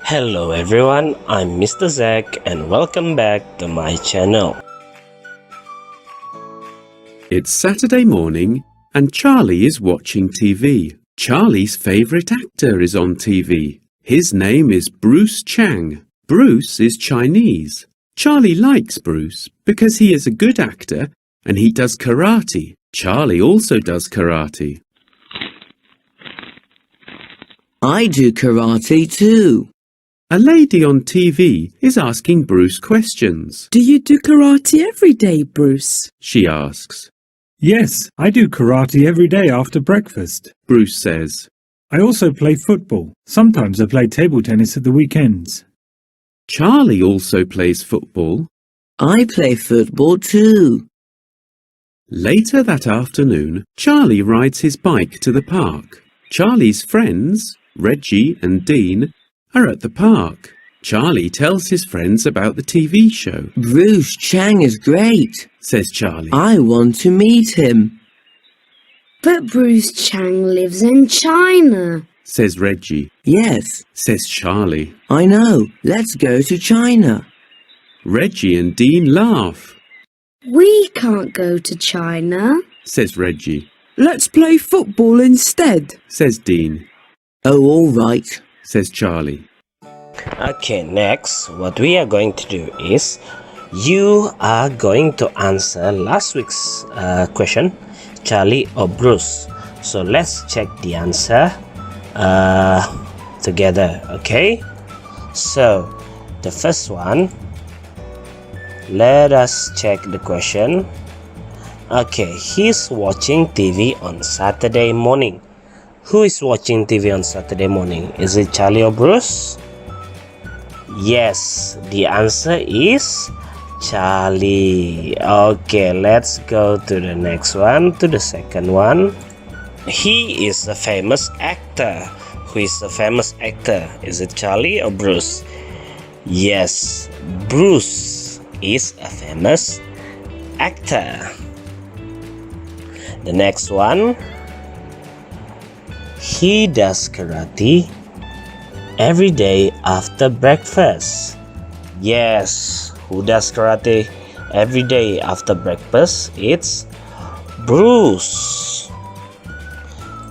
Hello everyone, I'm Mr. Zach and welcome back to my channel. It's Saturday morning and Charlie is watching TV. Charlie's favourite actor is on TV. His name is Bruce Chang. Bruce is Chinese. Charlie likes Bruce because he is a good actor and he does karate. Charlie also does karate. I do karate too. A lady on TV is asking Bruce questions. Do you do karate every day, Bruce? She asks. Yes, I do karate every day after breakfast. Bruce says. I also play football. Sometimes I play table tennis at the weekends. Charlie also plays football. I play football too. Later that afternoon, Charlie rides his bike to the park. Charlie's friends, Reggie and Dean, are at the park. Charlie tells his friends about the TV show. Bruce Chang is great, says Charlie. I want to meet him. But Bruce Chang lives in China, says Reggie. Yes, says Charlie. I know. Let's go to China. Reggie and Dean laugh. We can't go to China, says Reggie. Let's play football instead, says Dean. Oh, all right, says Charlie. Okay, next what we are going to do is you are going to answer last week's question, Charlie or Bruce. So let's check the answer together, okay? So the first one, let us check the question. Okay, he's watching TV on Saturday morning. Who is watching TV on Saturday morning? Is it Charlie or Bruce? Yes, the answer is Charlie. Okay, let's go to the next one, to the second one. He is a famous actor. Who is a famous actor? Is it Charlie or Bruce? Yes, Bruce is a famous actor. The next one. He does karate every day after breakfast. Yes, who does karate every day after breakfast? It's Bruce.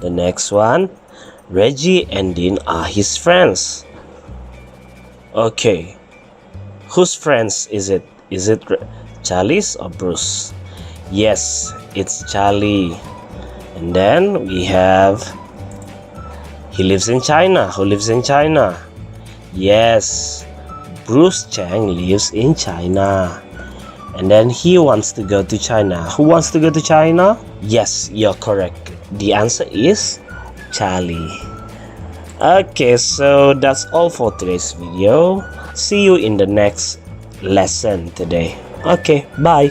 The next one, Reggie and Dean are his friends. Okay, whose friends is it? Is it Charlie's or Bruce? Yes, it's Charlie. And then we have he lives in China. Who lives in China? Yes, Bruce Chang lives in China. And then he wants to go to China. Who wants to go to China? Yes, you're correct. The answer is Charlie. Okay, so that's all for today's video. See you in the next lesson today. Okay, bye.